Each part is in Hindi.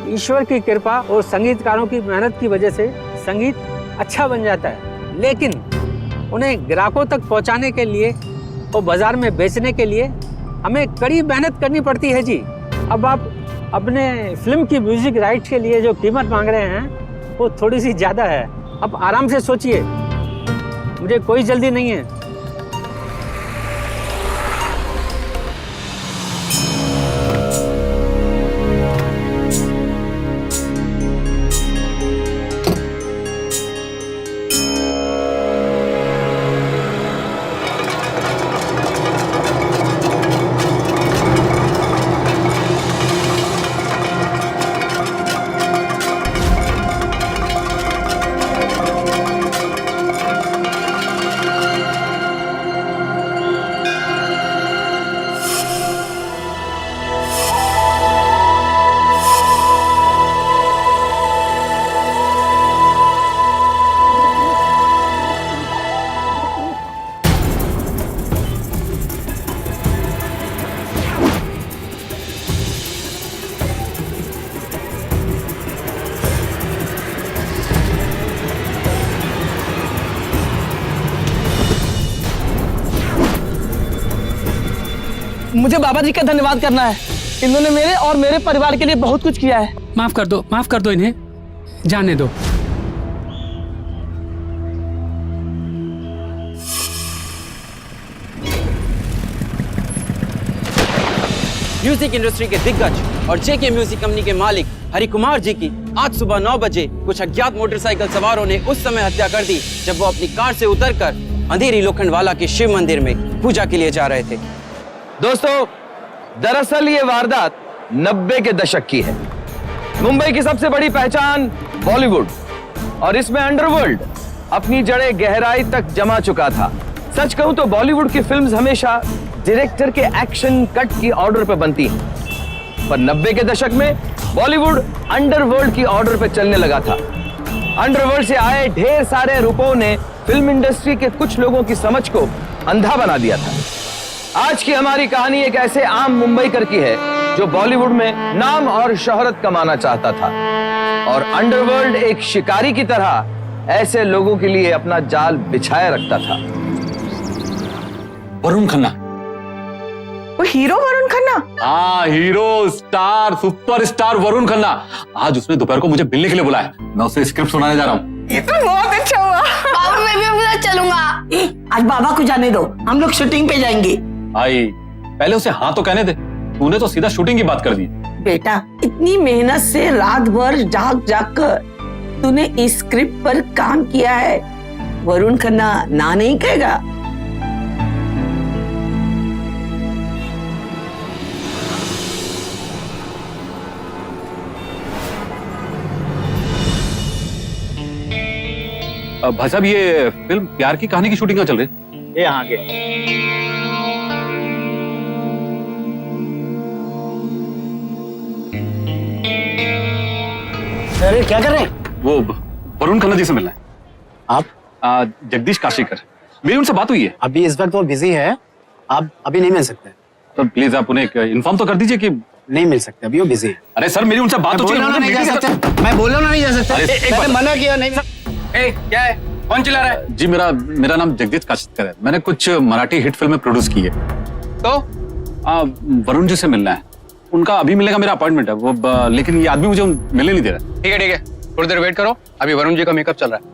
ईश्वर की कृपा और संगीतकारों की मेहनत की वजह से संगीत अच्छा बन जाता है, लेकिन उन्हें ग्राहकों तक पहुंचाने के लिए और बाजार में बेचने के लिए हमें कड़ी मेहनत करनी पड़ती है जी। अब आप अपने फिल्म की म्यूजिक राइट्स के लिए जो कीमत मांग रहे हैं वो थोड़ी सी ज्यादा है। अब आराम से सोचिए, मुझे कोई जल्दी नहीं है। मुझे बाबा जी का धन्यवाद करना है। इन्होंने मेरे और मेरे परिवार के लिए बहुत कुछ किया है। माफ कर दो इन्हें, जाने दो। म्यूजिक इंडस्ट्री के दिग्गज और जेके म्यूजिक कंपनी के मालिक हरि कुमार जी की आज सुबह 9 बजे कुछ अज्ञात मोटरसाइकिल सवारों ने उस समय हत्या कर दी जब वो अपनी कार से उतरकर अंधेरी लोखंडवाला के शिव मंदिर में पूजा के लिए जा रहे थे। दोस्तों, दरअसल ये वारदात 90 के दशक की है। मुंबई की सबसे बड़ी पहचान बॉलीवुड और इसमें अंडरवर्ल्ड अपनी जड़ें गहराई तक जमा चुका था। सच कहूं तो बॉलीवुड की फिल्म्स हमेशा डायरेक्टर के एक्शन कट की ऑर्डर पर बनती हैं, पर 90 के दशक में बॉलीवुड अंडरवर्ल्ड की ऑर्डर पर चलने लगा था। अंडरवर्ल्ड से आए ढेर सारे रूपों ने फिल्म इंडस्ट्री के कुछ लोगों की समझ को अंधा बना दिया था। आज की हमारी कहानी एक ऐसे आम मुंबईकर की है जो बॉलीवुड में नाम और शोहरत कमाना चाहता था, और अंडरवर्ल्ड एक शिकारी की तरह ऐसे लोगों के लिए अपना जाल बिछाए रखता था। वरुण खन्ना, वो हीरो वरुण खन्ना? हाँ, hero star superstar Varun Khanna. आज उसने दोपहर को मुझे मिलने के लिए बुलाया। मैं उसे स्क्रिप्ट सुनाने जा रहा हूँ। ये तो बहुत अच्छा हुआ। बाबा मैं भी उधर चलूंगा। आज बाबा को जाने दो, हम लोग शूटिंग पे जाएंगे। भाई पहले उसे हाँ तो कहने दे, तूने तो सीधा शूटिंग की बात कर दी। बेटा, इतनी मेहनत से रात भर जाग कर तूने इस स्क्रिप्ट पर काम किया है, वरुण खन्ना ना नहीं कहेगा। भाई साहब, ये फिल्म प्यार की कहानी की शूटिंग कहाँ चल रही है? ये आगे। अरे क्या कर रहे हैं? वो वरुण खन्ना जी से मिलना है। आप? जगदीश काशीकर, मेरी उनसे बात हुई है। अभी इस वक्त वो बिजी है, आप अभी नहीं मिल सकते। तो प्लीज आप उन्हें इन्फॉर्म तो कर दीजिए कि नहीं मिल सकते, अभी वो बिजी है। अरे सर, मेरी उनसे बात हो चुकी है। नहीं जा सकते, मैं बोल रहा हूँ नहीं जा सकते। मैंने मना किया नहीं। क्या है, कौन चिल्ला रहा है? जी, मेरा नाम जगदीश काशीकर है। मैंने कुछ मराठी हिट फिल्में प्रोड्यूस की है। तो वरुण जी से मिलना है। उनका अभी मिलने का मेरा अपॉइंटमेंट है वो, लेकिन ये आदमी मुझे मिलने नहीं दे रहा। ठीक है, थोड़ी देर वेट करो, अभी वरुण जी का मेकअप चल रहा है।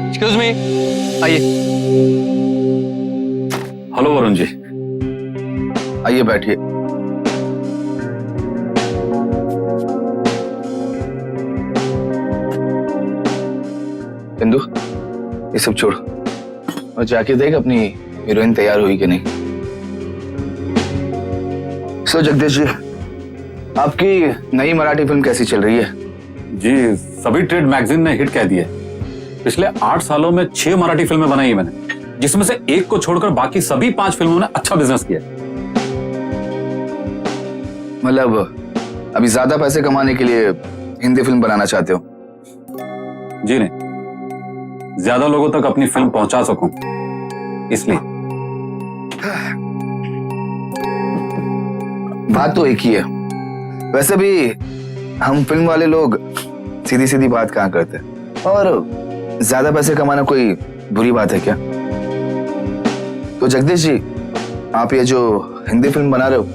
एक्सक्यूज मी, आइए। हेलो वरुण जी, आइए बैठिए। इंदु, ये सब छोड़ और जाके देख अपनी हीरोइन तैयार हुई कि नहीं। सो जगदीश जी, आपकी नई मराठी फिल्म कैसी चल रही है? जी, सभी ट्रेड मैगजीन ने हिट कह दी है। पिछले 8 सालों में 6 मराठी फिल्में बनाई है मैंने। जिसमें से एक को छोड़कर बाकी सभी 5 फिल्मों ने अच्छा बिजनेस किया। मतलब अभी ज्यादा पैसे कमाने के लिए हिंदी फिल्म बनाना चाहते हो? जी नहीं, ज्यादा लोगों तक अपनी फिल्म पहुंचा सकूं, इसलिए। बात तो एक ही है। वैसे भी हम फिल्म वाले लोग सीधी सीधी बात कहाँ करते हैं, और ज्यादा पैसे कमाना कोई बुरी बात है क्या? तो जगदीश जी, आप ये जो हिंदी फिल्म बना रहे हो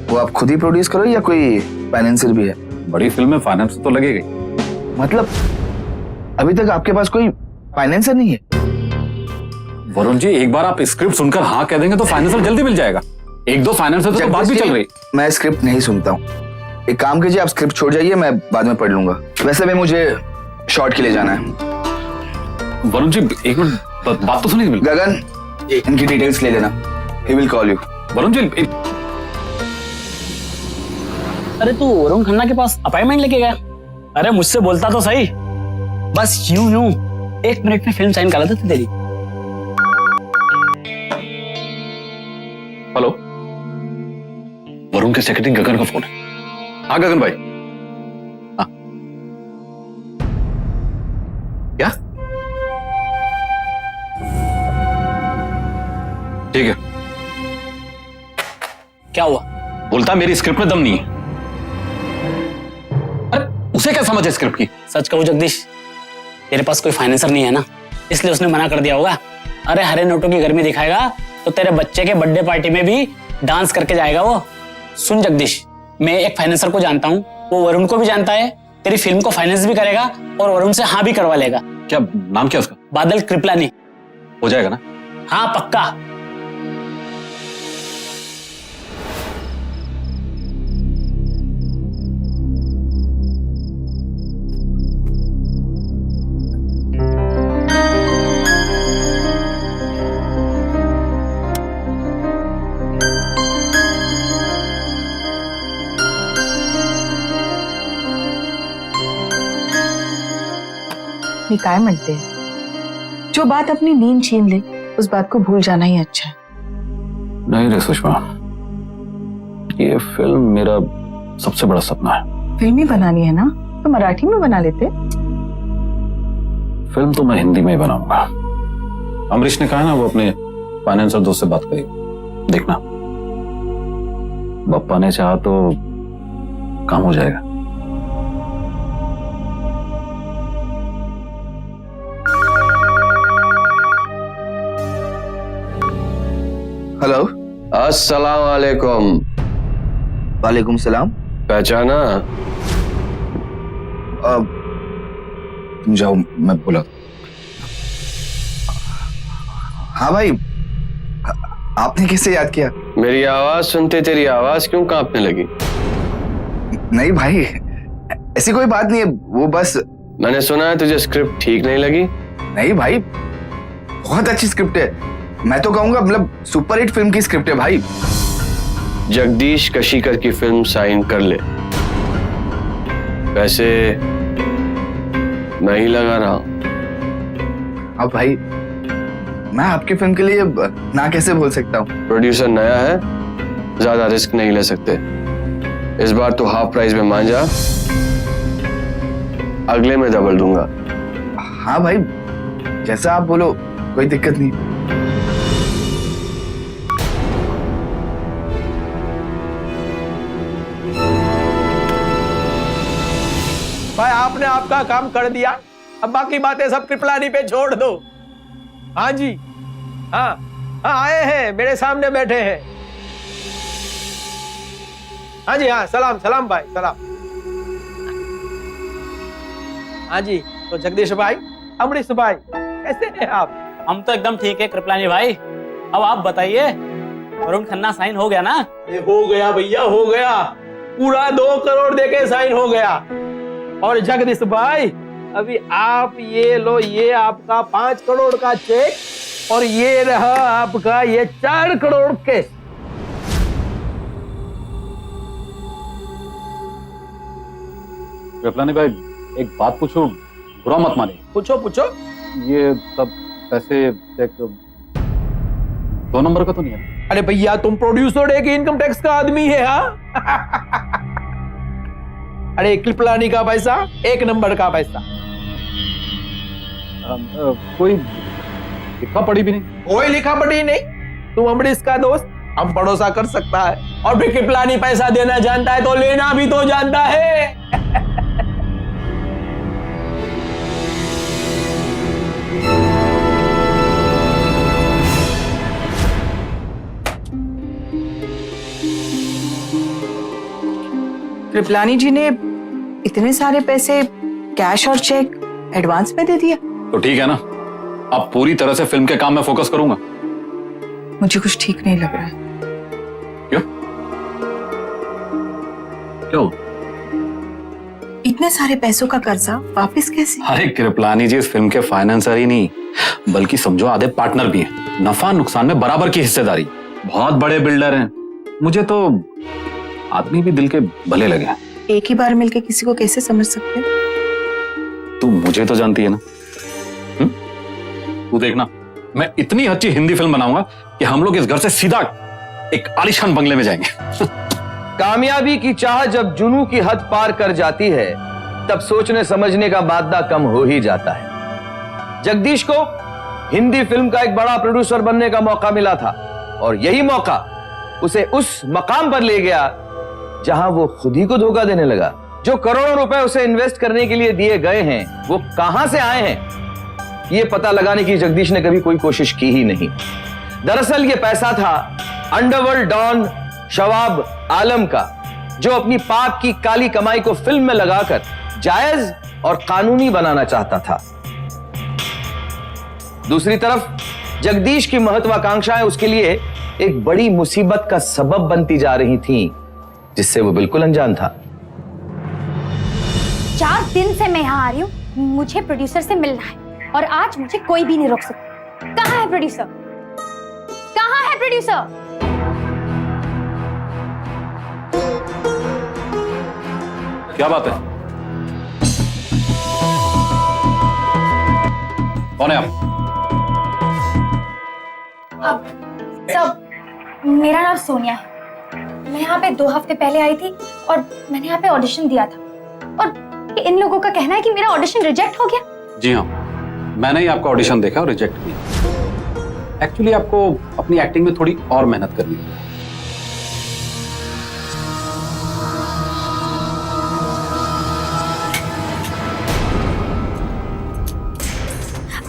वो आप खुद ही प्रोड्यूस करो या कोई फाइनेंसर भी है? बड़ी फिल्म में फाइनेंस तो लगेगा। मतलब अभी तक आपके पास कोई फाइनेंसर नहीं है? वरुण जी, एक बार आप स्क्रिप्ट सुनकर हाँ कह देंगे तो फाइनेंसर जल्दी मिल जाएगा। 1-2 फाइनेंसर तो बात भी चल रही। मैं स्क्रिप्ट नहीं सुनता हूँ। एक काम कीजिए, आप स्क्रिप्ट छोड़ जाइए, मैं बाद में पढ़ लूंगा। वैसे भी मुझे शॉर्ट के लिए जाना है। वरुण जी, एक मिनट, बात तो सुनिए। गगन, इनकी डिटेल्स ले लेना। He will call you. Varun ji, अरे तू वरुण खन्ना के पास अपॉइंटमेंट लेके गया? अरे मुझसे बोलता तो सही। बस यूं 1 मिनट में फिल्म साइन करा देती तेरी। हेलो, वरुण के सेक्रेटरी गगन का फोन है। हाँ गगन भाई। हाँ, क्या? ठीक है। क्या हुआ? बोलता मेरी स्क्रिप्ट में दम नहीं है। अरे उसे क्या समझ है स्क्रिप्ट की? सच कहूं जगदीश, तेरे पास कोई फाइनेंसर नहीं है ना, इसलिए उसने मना कर दिया होगा। अरे हरे नोटों की गर्मी दिखाएगा तो तेरे बच्चे के बर्थडे पार्टी में भी डांस करके जाएगा वो। सुन जगदीश, मैं एक फाइनेंसर को जानता हूँ, वो वरुण को भी जानता है, तेरी फिल्म को फाइनेंस भी करेगा और वरुण से हाँ भी करवा लेगा। क्या नाम क्या उसका? बादल कृपलानी। हो जाएगा ना? हाँ पक्का। मी काय म्हणते, जो बात अपनी नींद छीन ले उस बात को भूल जाना ही अच्छा है। नहीं रे सुषमा, ये फिल्म मेरा सबसे बड़ा सपना है। फिल्म ही बनानी है ना, तो मराठी में बना लेते। फिल्म तो मैं हिंदी में ही बनाऊंगा। अमरीश ने कहा ना, वो अपने फाइनेंसर दोस्त से बात करेगा। देखना, बप्पा ने चाहा तो काम हो जाएगा। हेलो, अस्सलाम वालेकुम। वालेकुम सलाम। पहचाना? तुम जाओ, मैं बोला। हाँ भाई, आपने कैसे याद किया? मेरी आवाज सुनते तेरी आवाज क्यों कांपने लगी? नहीं भाई, ऐसी कोई बात नहीं है, वो बस। मैंने सुना है तुझे स्क्रिप्ट ठीक नहीं लगी। नहीं भाई, बहुत अच्छी स्क्रिप्ट है। मैं तो कहूंगा मतलब सुपरहिट फिल्म की स्क्रिप्ट है भाई। जगदीश कशीकर की फिल्म साइन कर ले। पैसे मैं ही लगा रहा हूं। अब भाई, मैं आपकी फिल्म के लिए ना कैसे बोल सकता हूँ? प्रोड्यूसर नया है, ज्यादा रिस्क नहीं ले सकते। इस बार तो हाफ प्राइस में मान जा, अगले में डबल दूंगा। हाँ भाई, जैसा आप बोलो, कोई दिक्कत नहीं। भाई आपने आपका काम कर दिया, अब बाकी बातें सब कृपलानी पे छोड़ दो। हाँ जी, हाँ हाँ, आए हैं, मेरे सामने बैठे हैं। हाँ जी, हाँ, सलाम सलाम भाई, सलाम। हाँ जी, तो जगदीश भाई, अमरीश भाई, कैसे हैं आप? हम तो एकदम ठीक है कृपलानी भाई। अब आप बताइए, वरुण खन्ना साइन हो गया ना? ये हो गया भैया, हो गया। पूरा 2 करोड़ देके साइन हो गया। और जगदीश भाई, अभी आप ये लो, ये आपका 5 करोड़ का चेक और ये रहा आपका ये 4 करोड़ के। कृपलानी भाई, एक बात पूछो, बुरा मत मानिए। पूछो पूछो। ये सब पैसे चेक 2 नंबर का तो नहीं है। अरे भैया तुम प्रोड्यूसर है कि इनकम टैक्स का आदमी है? हाँ अरे कृपलानी का पैसा 1 नंबर का पैसा। कोई लिखा पढ़ी भी नहीं। कोई लिखा पढ़ी नहीं। तुम अमरीश का दोस्त, हम भरोसा कर सकता है। और भी कृपलानी पैसा देना जानता है तो लेना भी तो जानता है। कृपलानी जी ने इतने सारे पैसे कैश और चेक एडवांस में दे दिया। तो ठीक है ना, अब पूरी तरह से फिल्म के काम में फोकस करूंगा। मुझे कुछ ठीक नहीं लग रहा है। क्यों? क्यों? इतने सारे पैसों का कर्जा वापस कैसे? अरे कृपलानी जी इस फिल्म के फाइनेंसर ही नहीं बल्कि समझो आधे पार्टनर भी हैं। नफा नुकसान में बराबर की हिस्सेदारी। बहुत बड़े बिल्डर हैं। मुझे तो आदमी भी दिल के भले लगे हैं। एक ही बार मिलके किसी को कैसे समझ सकते? तू मुझे तो जानती है ना। तू देखना, मैं इतनी अच्छी हिंदी फिल्म बनाऊंगा कि हम लोग इस घर से सीधा एक आलीशान बंगले में जाएंगे। कामयाबी की चाह जब जुनू की हद पार कर जाती है तब सोचने समझने का मादा कम हो ही जाता है। जगदीश को हिंदी फिल्म का एक बड़ा प्रोड्यूसर बनने का मौका मिला था और यही मौका उसे उस मकाम पर ले गया जहां वो खुद ही को धोखा देने लगा। जो करोड़ों रुपए उसे इन्वेस्ट करने के लिए दिए गए हैं वो कहां से आए हैं ये पता लगाने की जगदीश ने कभी कोई कोशिश की ही नहीं। दरअसल ये पैसा था अंडरवर्ल्ड डॉन शवाब आलम का, जो अपनी पाप की काली कमाई को फिल्म में लगाकर जायज और कानूनी बनाना चाहता था। दूसरी तरफ जगदीश की महत्वाकांक्षाएं उसके लिए एक बड़ी मुसीबत का सबब बनती जा रही थीं, जिससे वो बिल्कुल अनजान था। 4 दिन से मैं यहाँ आ रही हूँ, मुझे प्रोड्यूसर से मिलना है और आज मुझे कोई भी नहीं रोक सकता। कहाँ है प्रोड्यूसर? कहाँ है प्रोड्यूसर? क्या बात है? कौन है आप? सब मेरा नाम सोनिया है। मैं यहाँ पे 2 हफ्ते पहले आई थी और मैंने यहाँ पे ऑडिशन दिया था और इन लोगों का कहना है कि मेरा ऑडिशन रिजेक्ट हो गया। जी हाँ, मैंने ही आपका ऑडिशन देखा और रिजेक्ट किया। एक्चुअली आपको अपनी एक्टिंग में थोड़ी और मेहनत करनी है।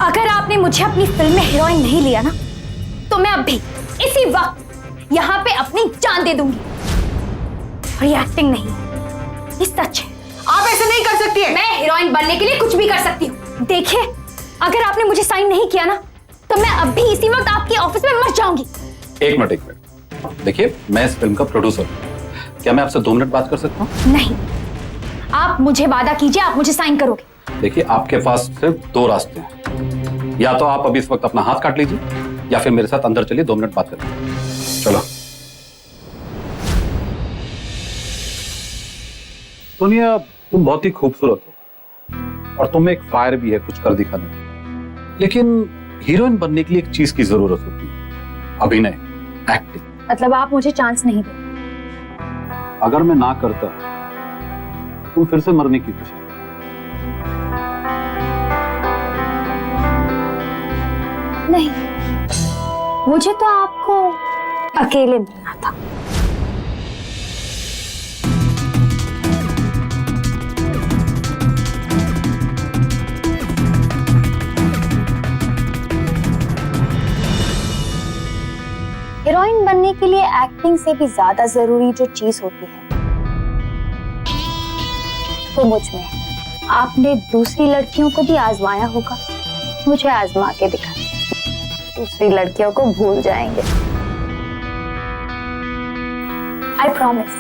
अगर आपने मुझे अपनी फिल्म में हीरोइन नहीं लिया ना तो मैं अब भी इसी वक्त यहाँ पे अपनी जान दे दूंगी। और ये एक्टिंग नहीं, ये सच है। आप ऐसे नहीं कर सकती है। मैं हीरोइन बनने के लिए कुछ भी कर सकती हूँ। देखिए, अगर आपने मुझे साइन नहीं किया ना तो मैं अब भी इसी वक्त आपके ऑफिस में मर जाऊंगी। एक मिनट। देखिए, मैं इस फिल्म का प्रोड्यूसर हूँ। क्या मैं आपसे 2 मिनट बात कर सकता हूँ? नहीं, आप मुझे वादा कीजिए आप मुझे साइन करोगे। देखिए, आपके पास सिर्फ 2 रास्ते हैं। या तो आप अभी इस वक्त अपना हाथ काट लीजिए या फिर मेरे साथ अंदर चलिए, 2 मिनट बात करते हैं। चलो। सोनिया, तुम बहुत ही खूबसूरत हो और तुम में एक फायर भी है कुछ कर दिखाने। लेकिन हीरोइन बनने के लिए एक चीज की जरूरत होती है, अभिनय, एक्टिंग। मतलब आप मुझे चांस नहीं दो? अगर मैं ना करता तुम फिर से मरने की कोशिश। नहीं, मुझे तो आपको अकेले मिलना था। हीरोइन बनने के लिए एक्टिंग से भी ज्यादा जरूरी जो चीज होती है वो मुझ में है। आपने दूसरी लड़कियों को भी आजमाया होगा, मुझे आजमा के दिखा। दूसरी लड़कियों को भूल जाएंगे। I promise.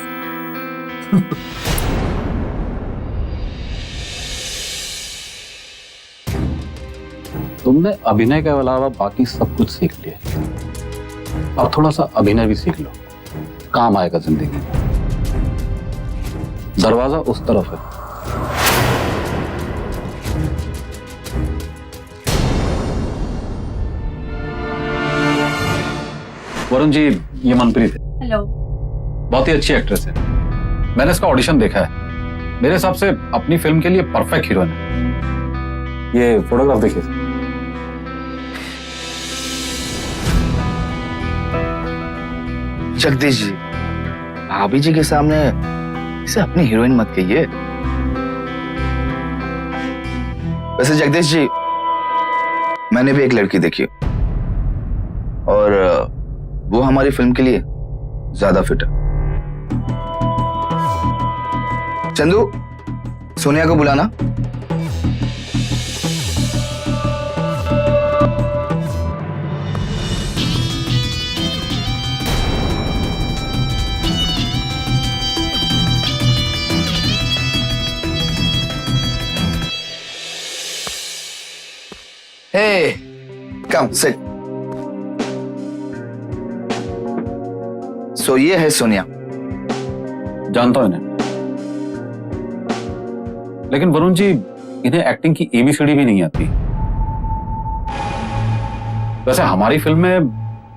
तुमने अभिनय के अलावा बाकी सब कुछ सीख लिया, अब थोड़ा सा अभिनय भी सीख लो, काम आएगा जिंदगी में। दरवाजा उस तरफ है। वरुण जी, ये मनप्रीत है। हेलो। बहुत ही अच्छी एक्ट्रेस है। मैंने इसका ऑडिशन देखा है। मेरे हिसाब से अपनी फिल्म के लिए परफेक्ट हीरोइन है। ये फोटोग्राफ देखिए। जगदीश जी, भाभी जी के सामने इसे अपनी हीरोइन मत कहिए। वैसे जगदीश जी, मैंने भी एक लड़की देखी और वो हमारी फिल्म के लिए ज्यादा फिट है। चंदू, सोनिया को बुलाना। Hey, come sit. So ये है सोनिया। जानता हूं इन्हें, लेकिन वरुण जी, इन्हें एक्टिंग की एबीसीडी भी नहीं आती। वैसे हमारी फिल्म में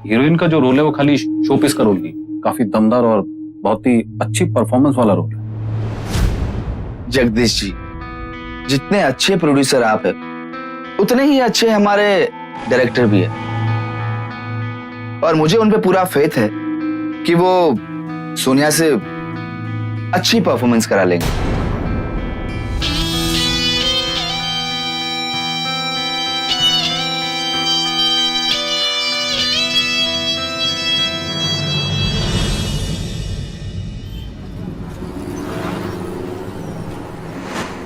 हीरोइन का जो रोल है वो खाली शोपीस का रोल नहीं, काफी दमदार और बहुत ही अच्छी परफॉर्मेंस वाला रोल है। जगदीश जी, जितने अच्छे प्रोड्यूसर आप हैं, उतने ही अच्छे हमारे डायरेक्टर भी है, और मुझे उन पे पूरा फेथ है कि वो सोनिया से अच्छी परफॉर्मेंस करा लेंगे।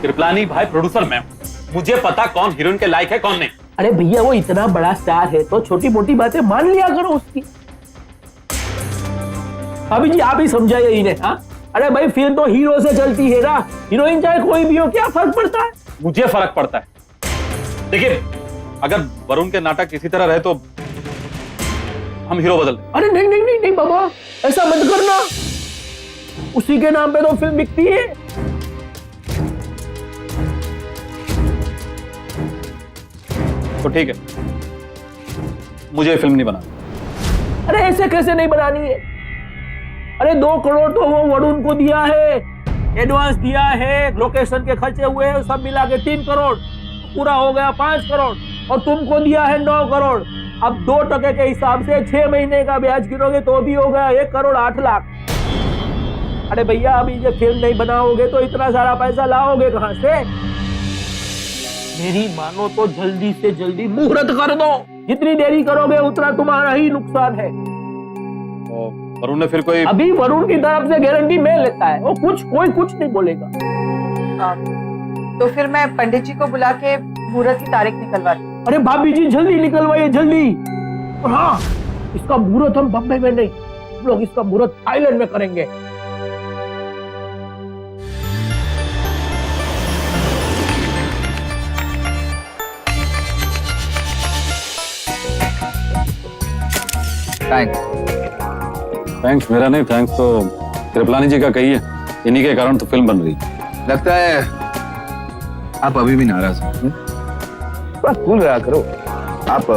कृपलानी भाई, प्रोड्यूसर मैं हूं। मुझे पता कौन हीरोइन के लायक है कौन नहीं। अरे भैया, वो इतना बड़ा स्टार है तो छोटी मोटी बातें मान लिया करो उसकी। भाभी जी, आप ही समझाइए इन्हें। हाँ, अरे भाई, फिल्म तो हीरो से चलती है ना, हीरोइन चाहे कोई भी हो, क्या फर्क पड़ता है? मुझे फर्क पड़ता है। देखिए, अगर वरुण के नाटक इसी तरह रहे तो हम हीरो बदल। अरे नहीं नहीं नहीं नहीं बाबा, ऐसा मत करना। उसी के नाम पे तो फिल्म बिकती है। तो ठीक है, मुझे फिल्म नहीं बनानी। अरे ऐसे कैसे नहीं बनानी है? अरे 2 करोड़ तो वो वरुण को दिया है, एडवांस दिया है, लोकेशन के खर्चे हुए हैं, सब मिला के 3 करोड़, पूरा हो गया 5 करोड़, और तुमको दिया है 9 करोड़। अब 2% के हिसाब से 6 महीने का ब्याज गिनोगे तो भी हो गया 1 करोड़ 8 लाख। अरे भैया, अभी ये फिल्म नहीं बनाओगे तो इतना सारा पैसा लाओगे कहां से? मेरी मानो तो जल्दी से जल्दी मुहूर्त कर दो। जितनी देरी करोगे उतना तुम्हारा ही नुकसान है। वरुण ने फिर कोई? अभी वरुण की तरफ से गारंटी मैं लेता है, वो कोई कुछ नहीं बोलेगा। तो फिर मैं पंडित जी को बुला के मुहूर्त की तारीख निकलवाती। अरे भाभी जी, जल्दी निकलवाइए, जल्दी। और हाँ, इसका मुहूर्त हम बम्बई में नहीं, हम लोग इसका मुहूर्त थाईलैंड में करेंगे। थैंक्स मेरा नहीं, थैंक्स तो कृपलानी जी का कहिए। इन्हीं के कारण तो फिल्म बन रही। लगता है आप अभी भी नाराज हैं। थोड़ा कूल रहा करो। आप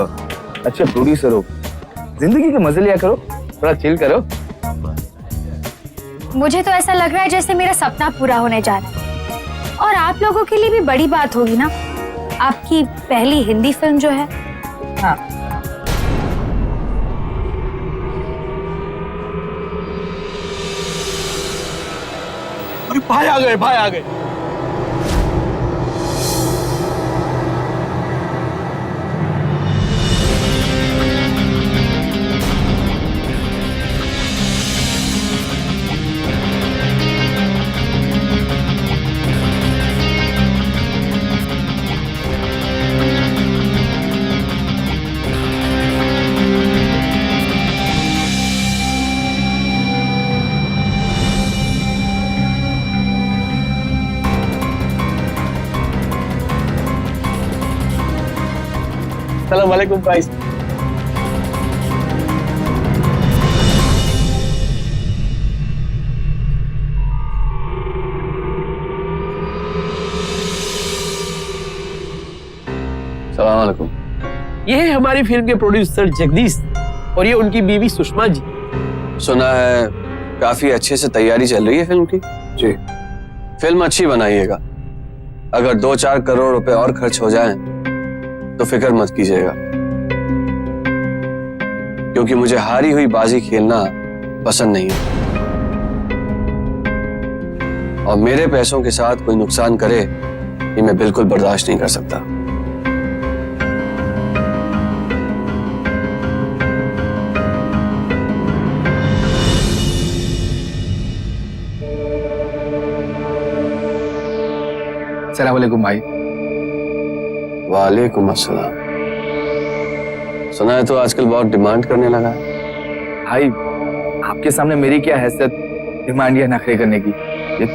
अच्छे प्रोड्यूसर हो, जिंदगी के मजे लिया करो, थोड़ा चिल करो। मुझे तो ऐसा लग रहा है जैसे मेरा सपना पूरा होने जा रहा है, और आप लोगों के लिए भी बड़ी बात होगी ना, आपकी पहली हिंदी फिल्म जो है। हाँ, अरे भाई आ गए, भाई आ गए। अस्सलाम वालेकुम भाई। सलाम वालेकुम। ये है हमारी फिल्म के प्रोड्यूसर जगदीश। और ये उनकी बीवी सुषमा जी। सुना है काफी अच्छे से तैयारी चल रही है फिल्म की। जी। फिल्म अच्छी बनाइएगा। अगर 2-4 करोड़ रुपए और खर्च हो जाएं, तो फिक्र मत कीजिएगा, क्योंकि मुझे हारी हुई बाजी खेलना पसंद नहीं है और मेरे पैसों के साथ कोई नुकसान करे ये मैं बिल्कुल बर्दाश्त नहीं कर सकता। अस्सलाम वालेकुम भाई। वालेकुम अस्सलाम। सुना है तो आजकल बहुत डिमांड करने लगा है। भाई आपके सामने मेरी क्या हैसियत डिमांड या नखरे करने की। ये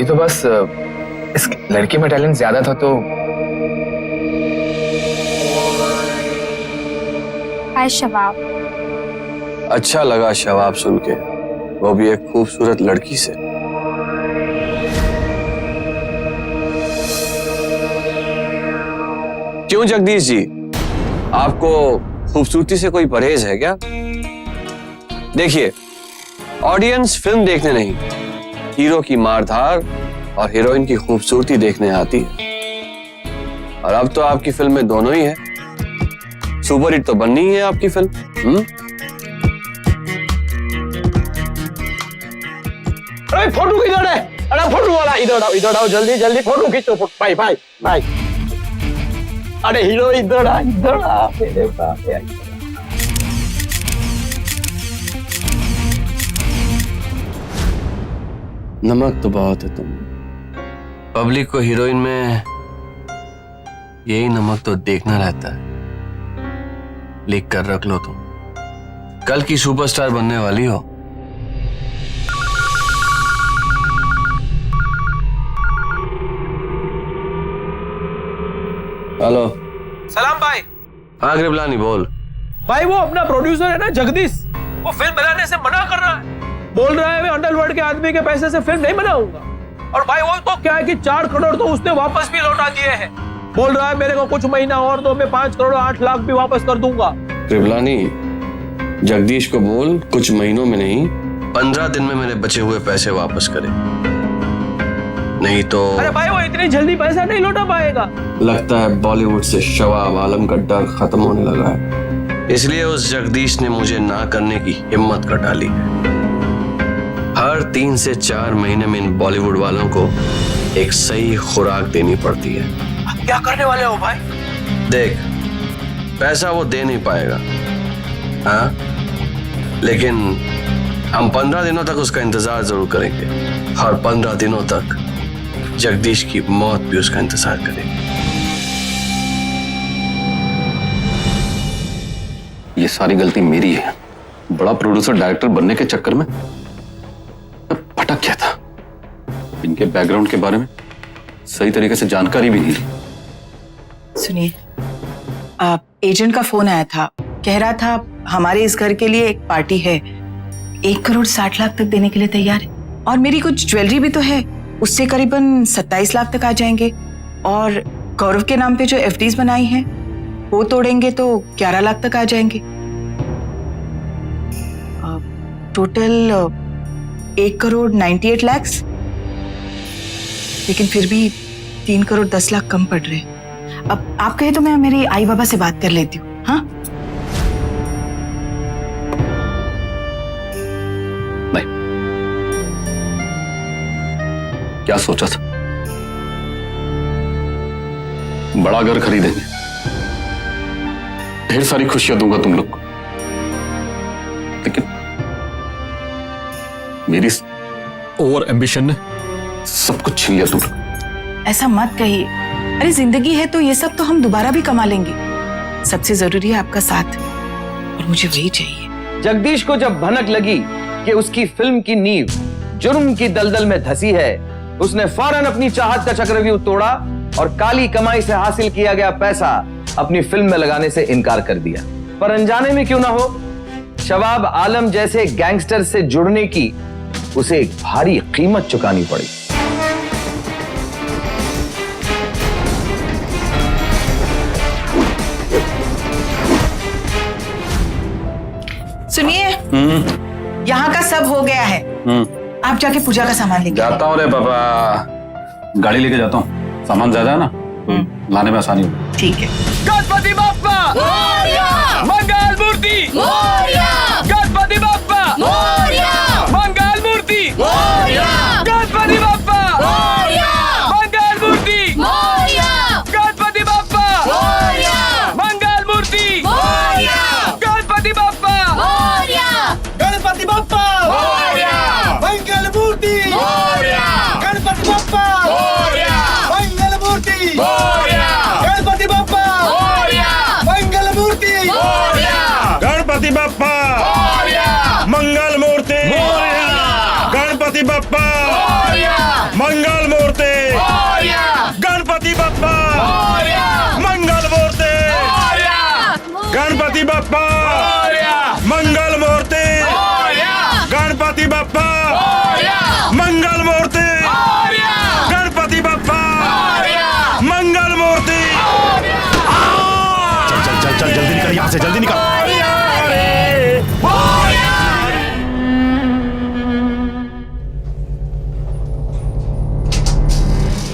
तो बस इस लड़के में टैलेंट ज्यादा था तो। हाय शबाब। अच्छा लगा शबाब सुन के, वो भी एक खूबसूरत लड़की से। क्यों जगदीश जी, आपको खूबसूरती से कोई परहेज है क्या? देखिए, ऑडियंस फिल्म देखने नहीं, हीरो की मारधार और हीरोइन की खूबसूरती देखने आती है। और अब तो आपकी फिल्म में दोनों ही है। सुपर हिट तो बननी ही है आपकी फिल्म। अरे फोटो किधर है? अरे फोटो वाला इधर आओ जल्दी जल्दी फोटो खींचो। भाई भाई भाई, अरे हीरो इधर आ मेरे बाप रे। नमक तो बहुत है तुम। पब्लिक को हीरोइन में यही नमक तो देखना रहता है। लिख कर रख लो तुम, कल की सुपरस्टार बनने वाली हो। हेलो। सलाम भाई। हाँ कृपलानी बोल। भाई वो अपना प्रोड्यूसर है ना जगदीश, वो फिल्म बनाने से मना कर रहा है। बोल रहा है मैं अंडरवर्ल्ड के आदमी के पैसे से फिल्म नहीं बनाऊंगा। और भाई वो तो क्या है कि 4 करोड़ तो उसने वापस भी लौटा दिए हैं। बोल रहा है मेरे को कुछ महीना और दो, मैं 5 करोड़ 8 लाख भी वापस कर दूंगा। कृपलानी, जगदीश को बोल कुछ महीनों में नहीं 15 दिन में मेरे बचे हुए पैसे वापस करे, नहीं तो। अरे भाई वो इतनी जल्दी पैसा नहीं लौटा पाएगा। लगता है बॉलीवुड से शवाब आलम का डर खत्म होने लगा है, इसलिए उस जगदीश ने मुझे ना करने की हिम्मत कर डाली है। हर 3 से 4 महीने में इन बॉलीवुड वालों को एक सही खुराक देनी पड़ती है। क्या करने वाले हो भाई? देख, पैसा वो दे नहीं पाएगा, हाँ, लेकिन हम 15 दिनों तक उसका इंतजार जरूर करेंगे और 15 दिनों तक जगदीश की मौत भी उसका इंतजार करेंगे। ये सारी गलती मेरी है। बड़ा प्रोड्यूसर डायरेक्टर बनने के चक्कर में भटक गया था। इनके बैकग्राउंड के बारे में सही तरीके से जानकारी भी नहीं ली। सुनिए, एजेंट का फोन आया था, कह रहा था हमारे इस घर के लिए एक पार्टी है, 1 करोड़ 60 लाख तक देने के लिए तैयार है। और मेरी कुछ ज्वेलरी भी तो है, उससे करीबन 27 लाख तक आ जाएंगे। और गौरव के नाम पे जो एफडीज बनाई हैं वो तोड़ेंगे तो 11 लाख तक आ जाएंगे। टोटल 1 करोड़ 98 लाख, लेकिन फिर भी 3 करोड़ 10 लाख कम पड़ रहे। अब आप कहे तो मैं मेरी आई बाबा से बात कर लेती हूँ। हाँ, नहीं, क्या सोचा था? बड़ा घर खरीदेंगे, ढेर सारी खुशियां दूंगा तुम लोग को, लेकिन मेरी ओवर एम्बिशन ने सब कुछ छीन लिया तुम लोग। ऐसा मत कहिए। अरे जिंदगी है तो ये सब तो हम दोबारा भी कमा लेंगे। सबसे जरूरी है आपका साथ, और मुझे वही चाहिए। जगदीश को जब भनक लगी कि उसकी फिल्म की नींव जुर्म की दलदल में धसी है, उसने फौरन अपनी चाहत का चक्रव्यूह तोड़ा और काली कमाई से हासिल किया गया पैसा अपनी फिल्म में लगाने से इनकार कर दिया। पर अनजाने में क्यों ना हो, शवाब आलम जैसे गैंगस्टर से जुड़ने की उसे एक भारी कीमत चुकानी पड़ी। सुनिए, यहाँ का सब हो गया है। आप जाके पूजा का सामान लेके जाता हूँ रे बाबा, गाड़ी लेके जाता हूँ, सामान ज्यादा है ना, लाने में आसानी होगी। ठीक है। गणपति बाप्पा मोरया, मंगल मूर्ति मोरया, गणपति बाप्पा मोरया, मंगल मूर्ति मोरया, गणपति बाप्पा मोरया, मंगल मूर्ति मोरया, गणपति बाप्पा मोरया, मंगल मूर्ति मोरया, गणपति बाप्पा मोरया, गणपति बाप्पा मोरया, मंगल मूर्ति मोरया, गणपति बाप्पा मोरया, मंगल मूर्ति मोरया, गणपति बाप्पा मोरया, मंगल मूर्ति मोरया, गणपति बाप्पा मोरया, मंगल मूर्ति मोरया, गणपति बाप्पा मोरया, मंगल मूर्ति मोरया, गणपति बाप्पा मोरया, मंगल मूर्ति मोरया, गणपति बाप्पा मोरया, मंगल मूर्ति मोरया, गणपति बाप्पा मोरया, मंगल मूर्ति मोरया, गणपति बाप्पा मोरया, मंगल मूर्ति। चल चल चल जल्दी निकल यहाँ से, जल्दी निकल।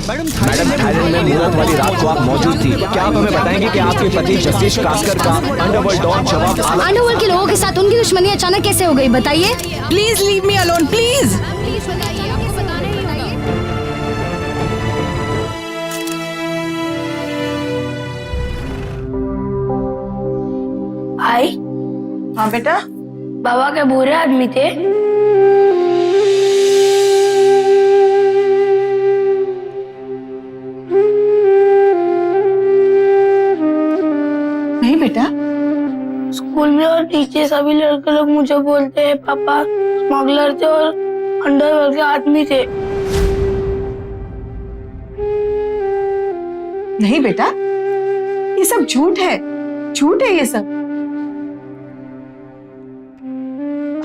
मैडम, थाईलैंड में मुहूर्त वाली रात को आप मौजूद थी। क्या आप हमें बताएंगे कि आपके पति जगदीश कास्कर का अंडरवर्ल्ड डॉन शवाब आलम अंडरवर्ल्ड के लोगों के साथ उनकी दुश्मनी अचानक कैसे हो गई, बताइए। Please leave me alone, please. I हाँ बेटा, बाबा के बुरे आदमी थे। नहीं बेटा, स्कूल में और नीचे सभी लड़के लोग मुझे बोलते हैं पापा स्मगलर थे और अंडरवर्ल्ड के आदमी थे। नहीं बेटा, ये सब झूठ है, झूठ है ये सब।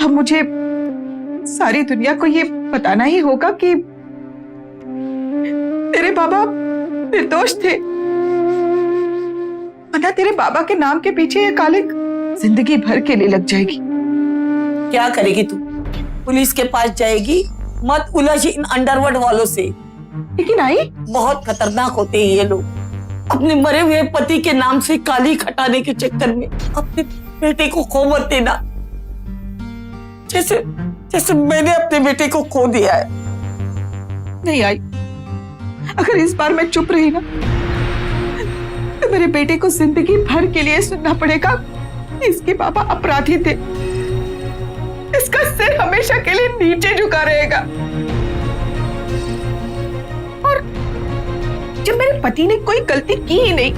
अब मुझे सारी दुनिया को ये बताना ही होगा कि तेरे बाबा निर्दोष थे, वरना तेरे बाबा के नाम के पीछे ये कालिक जिंदगी भर के लिए लग जाएगी। क्या करेगी तू? पुलिस के पास जाएगी? मत उलझ इन अंडरवर्ल्ड वालों से। लेकिन आई, बहुत खतरनाक होते हैं ये लोग। अपने मरे हुए पति के नाम से काली खटाने के चक्कर में अपने बेटे को खो मत देना, जैसे जैसे मैंने अपने बेटे को खो दिया है। नहीं आई, अगर इस बार मैं चुप रही ना तो मेरे बेटे को जिंदगी भर के लिए सुनना पड़ेगा कि इसके पापा अपराधी थे। इसका सिर हमेशा के लिए नीचे झुका रहेगा। और जब मेरे पति ने कोई गलती की ही नहीं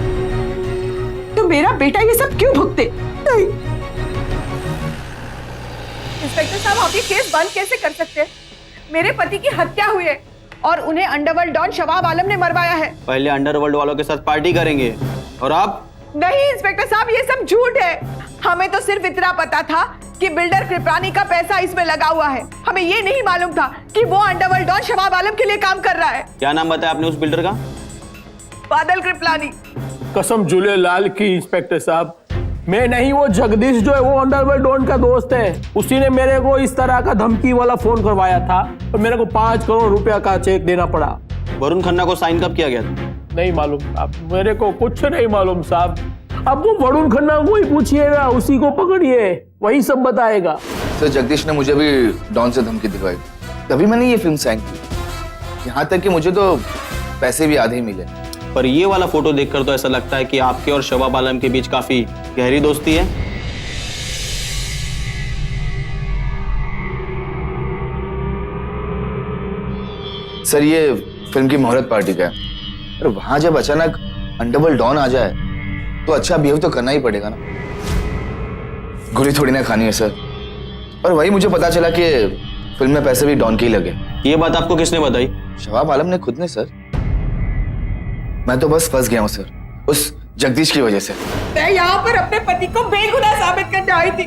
तो मेरा बेटा ये सब क्यों भुगते? नहीं। इंस्पेक्टर साहब, आप ये केस बंद कैसे कर सकते हैं? मेरे पति की हत्या हुई है और उन्हें अंडरवर्ल्ड डॉन शवाब आलम ने मरवाया है। पहले अंडरवर्ल्ड वालों के साथ पार्टी करेंगे और आप? नहीं इंस्पेक्टर साहब, ये सब झूठ है। हमें तो सिर्फ इतना पता था कि बिल्डर कृपलानी का पैसा इसमें लगा हुआ है। हमें ये नहीं मालूम था कि वो अंडरवर्ल्ड डॉन शवाब आलम के लिए काम कर रहा है। क्या नाम बताया आपने उस बिल्डर का? बादल कृपलानी। कसम झूलेलाल की इंस्पेक्टर साहब, मैं नहीं, वो जगदीश जो है वो अंडरवर्ल्ड डॉन का दोस्त है। उसी ने मेरे को इस तरह का धमकी वाला फोन करवाया था और मेरे को 5 करोड़ रुपया का चेक देना पड़ा। वरुण खन्ना को साइन कब किया गया था? नहीं मालूम साहब, मेरे को कुछ नहीं मालूम साहब। अब वो वरुण खन्ना को ही पूछिएगा, उसी को पकड़िए, वही सब बताएगा। सर, जगदीश ने मुझे भी डॉन से धमकी दिलवाई, तभी मैंने ये फिल्म साइन की। यहाँ तक कि मुझे तो पैसे भी आधे ही मिले। पर ये वाला फोटो देखकर तो ऐसा लगता है कि आपके और शवाब आलम के बीच काफी गहरी दोस्ती है। सर, ये फिल्म की मुहूर्त पार्टी का है, पर वहां जब अचानक अंडरवर्ल्ड डॉन आ जाए तो अच्छा बिहेव तो करना ही पड़ेगा ना। गोली थोड़ी ना खानी है सर। और वही मुझे पता चला कि फिल्म में पैसे भी डॉन के ही लगे। ये बात आपको किसने बताई? शवाब आलम ने खुद ने सर। मैं तो बस फंस गया हूँ सर, उस जगदीश की वजह से। मैं यहाँ पर अपने पति को बेगुनाह साबित करने आई थी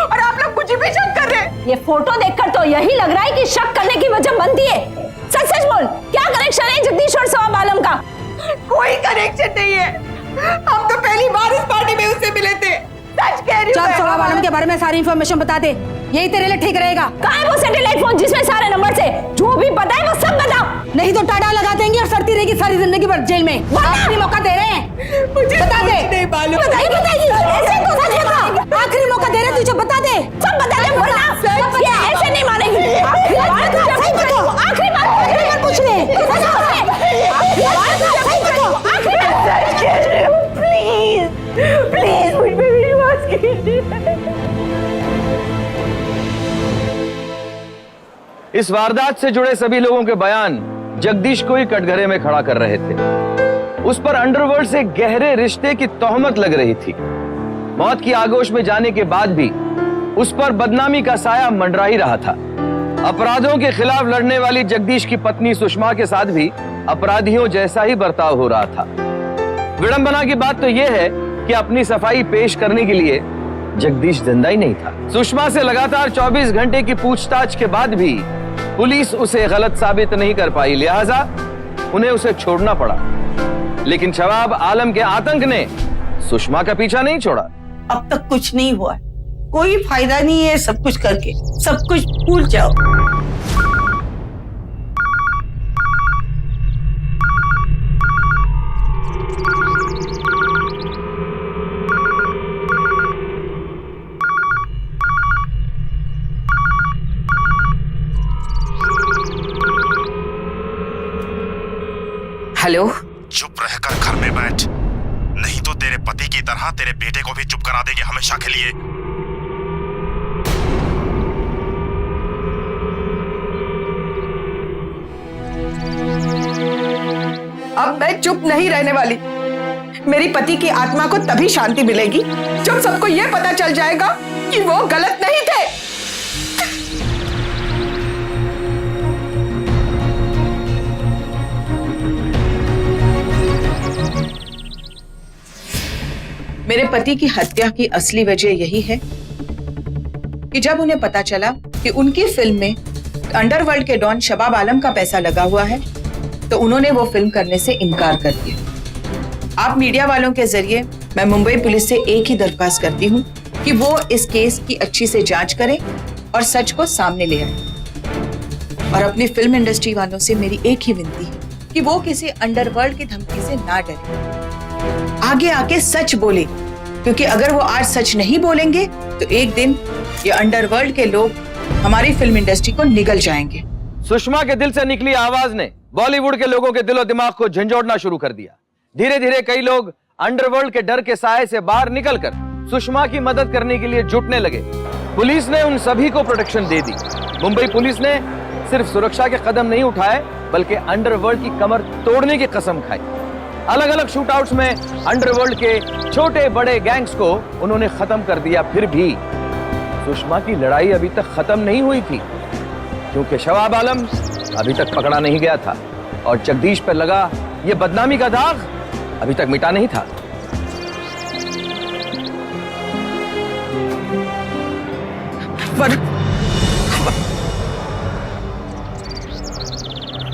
और आप लोग मुझे भी शक कर रहे हैं। ये फोटो देखकर तो यही लग रहा है कि शक करने की वजह बनती है। सच सच बोल, क्या कनेक्शन है जगदीश और शवाब आलम का? कोई कनेक्शन नहीं है। हम तो पहली बार इस पार्टी में उससे मिले थे। सच कह रही हूँ चल मैं। शबाब आलम के बारे में सारी इंफॉर्मेशन बता दे, यही तेरे लिए ठीक रहेगा। कहाँ है वो सैटेलाइट फोन जिसमें सारे नंबर से? जो भी पता है वो सब बता। नहीं तो टाटा लगा देंगे और सड़ती रहेगी सारी जिंदगी भर जेल में। आखिरी मौका दे रहे हैं, मुझे बता दे। नहीं मालूम। नहीं बताएगी, ऐसे तो सच बता। आखिरी मौका दे रहे हैं, तुझे बता दे। सब बता दे, वरना सच है, ऐसे नहीं मानेगी। आखिरी बार सही बता। आखिरी बार पूछ ले। प्लीज प्लीज मुझ पे विश्वास कीजिए। इस वारदात से जुड़े सभी लोगों के बयान जगदीश को ही कटघरे में खड़ा कर रहे थे। उस पर अंडरवर्ल्ड से गहरे रिश्ते की तोहमत लग रही थी। मौत की आगोश में जाने के बाद भी उस पर बदनामी का साया मंडरा ही रहा था। अपराधों के खिलाफ लड़ने वाली जगदीश की पत्नी सुषमा के साथ भी अपराधियों जैसा ही बर्ताव हो रहा था। विडंबना की बात तो यह है कि अपनी सफाई पेश करने के लिए जगदीश जिंदा ही नहीं था। सुषमा से लगातार 24 घंटे की पूछताछ के बाद भी पुलिस उसे गलत साबित नहीं कर पाई, लिहाजा उन्हें उसे छोड़ना पड़ा। लेकिन शबाब आलम के आतंक ने सुषमा का पीछा नहीं छोड़ा। अब तक कुछ नहीं हुआ, कोई फायदा नहीं है सब कुछ करके, सब कुछ भूल जाओ। हेलो, चुप रहकर घर में बैठ, नहीं तो तेरे पति की तरह तेरे बेटे को भी चुप करा देंगे हमेशा के लिए। अब मैं चुप नहीं रहने वाली। मेरी पति की आत्मा को तभी शांति मिलेगी जब सबको यह पता चल जाएगा कि वो गलत नहीं थे। मेरे पति की हत्या की असली वजह यही है कि जब उन्हें पता चला कि उनकी फिल्म में अंडरवर्ल्ड के डॉन शबाब आलम का पैसा लगा हुआ है, तो उन्होंने वो फिल्म करने से इनकार कर दिया। आप मीडिया वालों के जरिए मैं मुंबई पुलिस से एक ही दरख्वास्त करती हूँ कि वो इस केस की अच्छी से जांच करें और सच को सामने ले आए। और अपनी फिल्म इंडस्ट्री वालों से मेरी एक ही विनती है कि वो किसी अंडरवर्ल्ड की धमकी से ना डरे, आगे आके सच बोले, क्योंकि अगर वो आज सच नहीं बोलेंगे तो एक दिन ये अंडरवर्ल्ड के लोग हमारी फिल्म इंडस्ट्री को निगल जाएंगे। सुषमा के दिल से निकली आवाज ने बॉलीवुड के लोगों के दिलो दिमाग को झंझोड़ना शुरू कर दिया। धीरे धीरे कई लोग अंडरवर्ल्ड के डर के साए से बाहर निकलकर सुषमा की मदद करने के लिए जुटने लगे। पुलिस ने उन सभी को प्रोटेक्शन दे दी। मुंबई पुलिस ने सिर्फ सुरक्षा के कदम नहीं उठाए, बल्कि अंडरवर्ल्ड की कमर तोड़ने की कसम खाई। अलग अलग शूटआउट्स में अंडरवर्ल्ड के छोटे बड़े गैंग्स को उन्होंने खत्म कर दिया। फिर भी सुषमा की लड़ाई अभी तक खत्म नहीं हुई थी, क्योंकि शबाब आलम अभी तक पकड़ा नहीं गया था और जगदीश पर लगा ये बदनामी का दाग अभी तक मिटा नहीं था।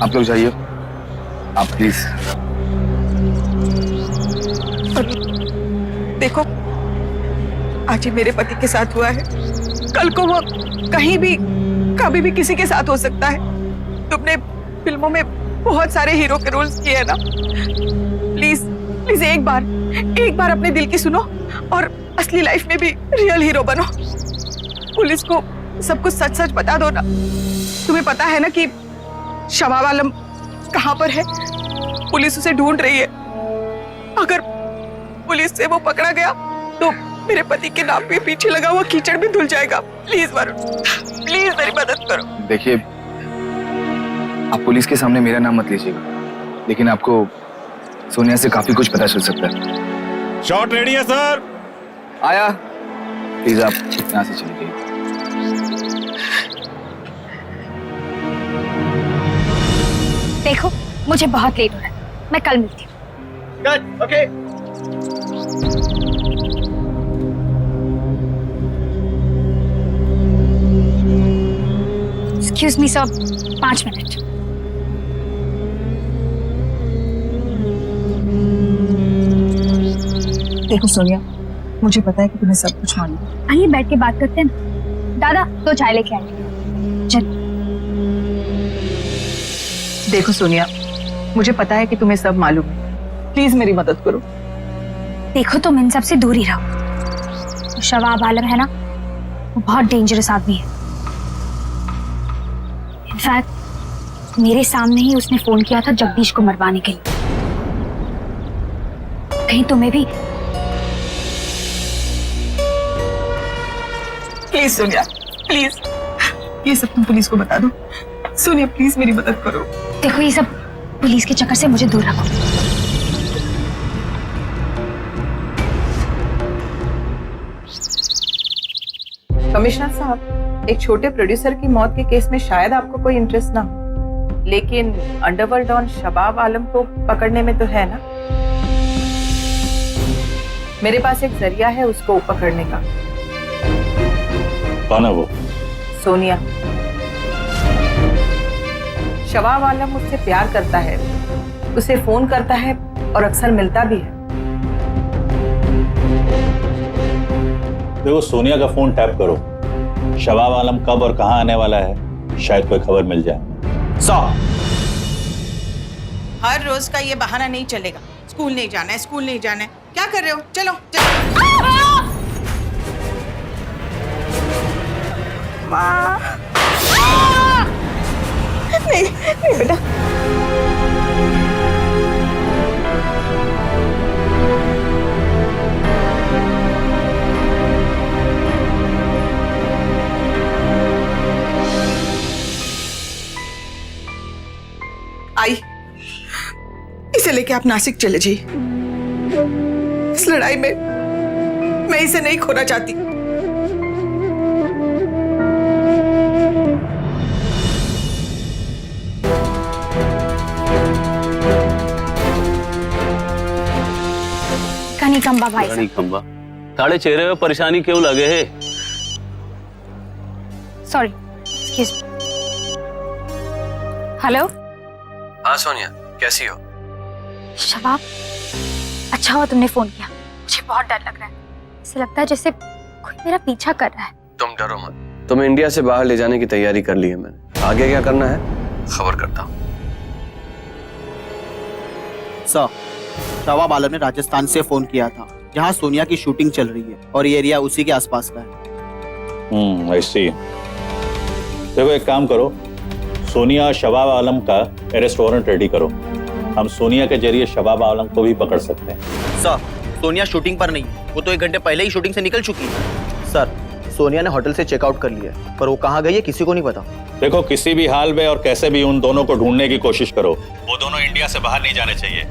आप लोग जाइए, आप प्लीज। देखो, आज ये मेरे पति के साथ हुआ है, कल को वो कहीं भी कभी भी किसी के साथ हो सकता है। तुमने फिल्मों में बहुत सारे हीरो के रोल्स किए हैं ना, प्लीज प्लीज एक बार अपने दिल की सुनो और असली लाइफ में भी रियल हीरो बनो। पुलिस को सब कुछ सच सच बता दो ना। तुम्हें पता है ना कि शबाब आलम कहाँ पर है? पुलिस उसे ढूंढ रही है। अगर पुलिस से वो पकड़ा गया तो मेरे पति के नाम पे पीछे लगा हुआ कीचड़ भी धुल जाएगा। प्लीज वरुण, प्लीज मेरी मदद करो। देखिए, आप पुलिस के सामने मेरा नाम मत लीजिएगा, लेकिन आपको सोनिया से काफी कुछ पता चल सकता है। शॉट रेडी है सर। आया, प्लीज आप यहाँ से चले जाइए। देखो, मुझे बहुत लेट हो रहा है, मैं कल मिलती हूँ। Okay. Excuse me sir, 5 minute. देखो सोनिया, मुझे पता है कि तुम्हें सब कुछ मालूम है। आइए बैठ के बात करते हैं ना। दादा 2 चाय लेके आइए। चल। देखो सोनिया, मुझे पता है कि तुम्हें सब मालूम है, प्लीज मेरी मदद करो। देखो तुम इन सब से दूर ही रहो। तो शवाब आलम है ना, वो बहुत डेंजरस आदमी है। इनफैक्ट मेरे सामने ही उसने फोन किया था जगदीश को मरवाने के लिए। कहीं तुम्हें भी। प्लीज सोनिया, प्लीज ये सब तुम पुलिस को बता दो। सोनिया प्लीज मेरी मदद करो। देखो ये सब पुलिस के चक्कर से मुझे दूर रखो। कमिश्नर साहब, एक छोटे प्रोड्यूसर की मौत के केस में शायद आपको कोई इंटरेस्ट ना हो, लेकिन अंडरवर्ल्ड डॉन शबाब आलम को पकड़ने में तो है ना। मेरे पास एक जरिया है उसको पकड़ने का। कौन है वो? सोनिया। शबाब आलम मुझसे प्यार करता है, उसे फोन करता है और अक्सर मिलता भी है। देखो, सोनिया का फोन टैप करो। शबाब आलम कब और कहां आने वाला है, शायद कोई खबर मिल जाए। हर रोज का ये बहाना नहीं चलेगा। स्कूल नहीं जाना है, स्कूल नहीं जाना है। क्या कर रहे हो? चलो, चलो। माँ। नहीं, नहीं बेटा। आई, इसे लेके आप नासिक चले जाइए। इस लड़ाई में मैं इसे नहीं खोना चाहती। कनी कंबा भाई साहब। खंबा, ताड़े चेहरे में परेशानी क्यों लगे है? Sorry, excuse me. हेलो। हाँ सोनिया, कैसी हो? शबाब, अच्छा हुआ तुमने फोन किया। मुझे बहुत डर लग रहा है। ऐसे लगता है जैसे कोई मेरा पीछा कर रहा है। तुम डरो मत, तुम्हें इंडिया से बाहर ले जाने की तैयारी कर ली है मैंने। आगे क्या करना है खबर करता हूँ। सर, शबाब आलम ने राजस्थान से फोन किया था, जहां सोनिया की शूटिंग चल रही है और ये एरिया उसी के आसपास का है। आई सी। देखो, एक काम करो, सोनिया और शबाब आलम का अरेस्ट वारंट रेडी करो। हम सोनिया के जरिए शबाब आलम को भी पकड़ सकते हैं। सर, सोनिया शूटिंग पर नहीं, वो तो 1 घंटे पहले ही शूटिंग से निकल चुकी है। सर, सोनिया ने होटल से चेकआउट कर लिया है, पर वो कहाँ गई है किसी को नहीं पता। देखो, किसी भी हाल में और कैसे भी उन दोनों को ढूंढने की कोशिश करो। वो दोनों इंडिया से बाहर नहीं जाने चाहिए।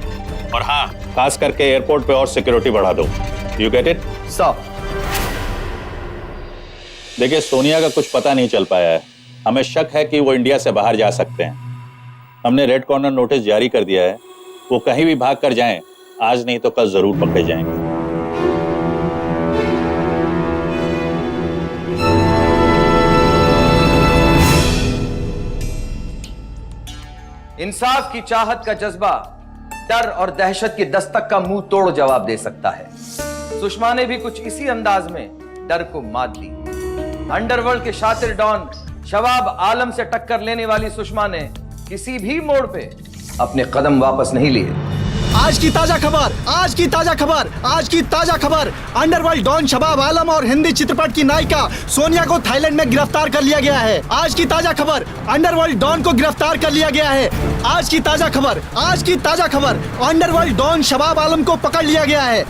और हाँ, खास करके एयरपोर्ट पे और सिक्योरिटी बढ़ा दो। You get it? सर। देखिए, सोनिया का कुछ पता नहीं चल पाया है। हमें शक है कि वो इंडिया से बाहर जा सकते हैं। हमने रेड कॉर्नर नोटिस जारी कर दिया है। वो कहीं भी भाग कर जाएं, आज नहीं तो कल जरूर पकड़े जाएंगे। इंसाफ की चाहत का जज्बा डर और दहशत की दस्तक का मुंह तोड़ जवाब दे सकता है। सुषमा ने भी कुछ इसी अंदाज में डर को मात दी। अंडरवर्ल्ड के शातिर डॉन शबाब आलम से टक्कर लेने वाली सुषमा ने किसी भी मोड़ पे अपने कदम वापस नहीं लिए। आज की ताजा खबर, आज की ताजा खबर, आज की ताजा खबर। अंडरवर्ल्ड डॉन शबाब आलम और हिंदी चित्रपट की नायिका सोनिया को थाईलैंड में गिरफ्तार कर लिया गया है। आज की ताजा खबर, अंडरवर्ल्ड डॉन को गिरफ्तार कर लिया गया है। आज की ताजा खबर, आज की ताजा खबर, अंडरवर्ल्ड डॉन शबाब आलम को पकड़ लिया गया है।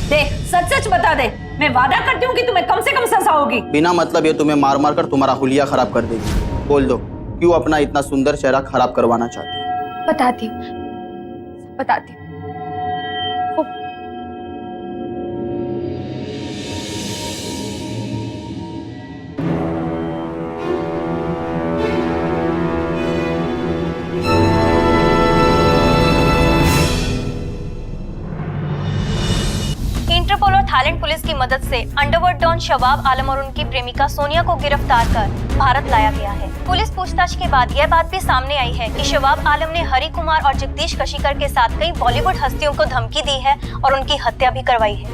देख, सच सच बता दे, मैं वादा करती हूँ कि तुम्हें कम से कम सजा होगी। बिना मतलब ये तुम्हें मार मार कर तुम्हारा हुलिया खराब कर देगी। बोल दो, क्यों अपना इतना सुंदर चेहरा खराब करवाना चाहती है? बताती हूँ, बताती हूँ। इंटरपोल और थाईलैंड कंबाइंड पुलिस की मदद से अंडरवर्ल्ड डॉन शबाब आलम और उनकी प्रेमिका सोनिया को गिरफ्तार कर भारत लाया गया है। पुलिस पूछताछ के बाद यह बात भी सामने आई है कि शबाब आलम ने हरि कुमार और जगदीश कशिकर के साथ कई बॉलीवुड हस्तियों को धमकी दी है और उनकी हत्या भी करवाई है।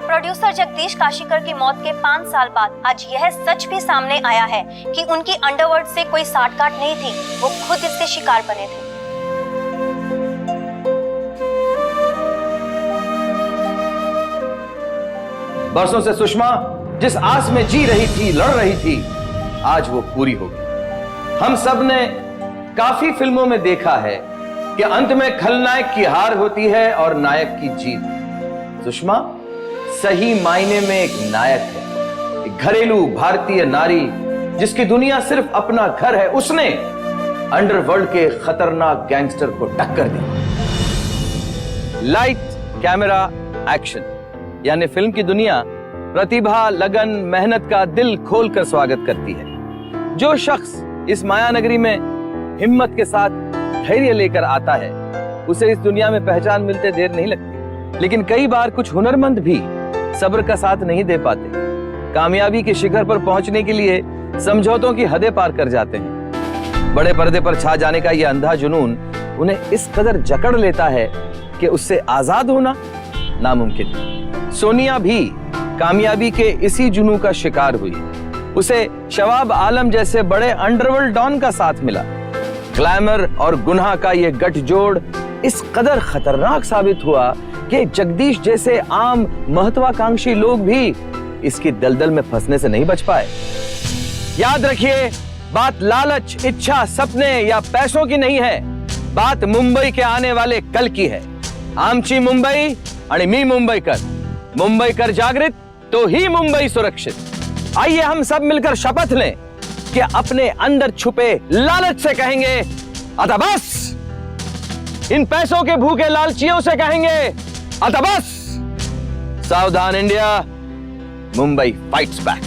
प्रोड्यूसर जगदीश काशीकर की मौत के 5 साल बाद आज यह सच भी सामने आया है कि उनकी अंडरवर्ल्ड से कोई साठगांठ नहीं थी, वो खुद इसके शिकार बने थे। बरसों से सुषमा जिस आस में जी रही थी, लड़ रही थी, आज वो पूरी हो गई। हम सब ने काफी फिल्मों में देखा है कि अंत में खलनायक की हार होती है और नायक की जीत। सुषमा सही मायने में एक नायक है, एक घरेलू भारतीय नारी जिसकी दुनिया सिर्फ अपना घर है। उसने अंडरवर्ल्ड के खतरनाक गैंगस्टर को टक्कर दी। लाइट, कैमरा, एक्शन, यानी फिल्म की दुनिया प्रतिभा, लगन, मेहनत का दिल खोलकर स्वागत करती है। जो शख्स इस माया नगरी में हिम्मत के साथ धैर्य लेकर आता है, उसे इस दुनिया में पहचान मिलते देर नहीं लगती। लेकिन कई बार कुछ हुनरमंद भी सब्र का साथ नहीं दे पाते, कामयाबी के शिखर पर पहुंचने के लिए समझौतों की हदें पार कर जाते हैं। बड़े पर्दे पर छा जाने का यह अंधा जुनून उन्हें इस कदर जकड़ लेता है कि उससे आजाद होना नामुमकिन है। सोनिया भी कामयाबी के इसी जुनून का शिकार हुई। उसे शबाब आलम जैसे बड़े अंडरवर्ल्ड डॉन का साथ मिला। ग्लैमर और गुनाह का यह गठजोड़ इस कदर खतरनाक साबित हुआ कि जगदीश जैसे आम महत्वाकांक्षी लोग भी इसकी दलदल में फंसने से नहीं बच पाए। याद रखिए, बात लालच, इच्छा, सपने या पैसों की नहीं है, बात मुंबई के आने वाले कल की है। आमची मुंबई आणि मी मुंबईकर, मुंबईकर जागृत तो ही मुंबई सुरक्षित। आइए हम सब मिलकर शपथ लें कि अपने अंदर छुपे लालच से कहेंगे अता बस, इन पैसों के भूखे लालचियों से कहेंगे अता बस। सावधान इंडिया, मुंबई फाइट्स बैक।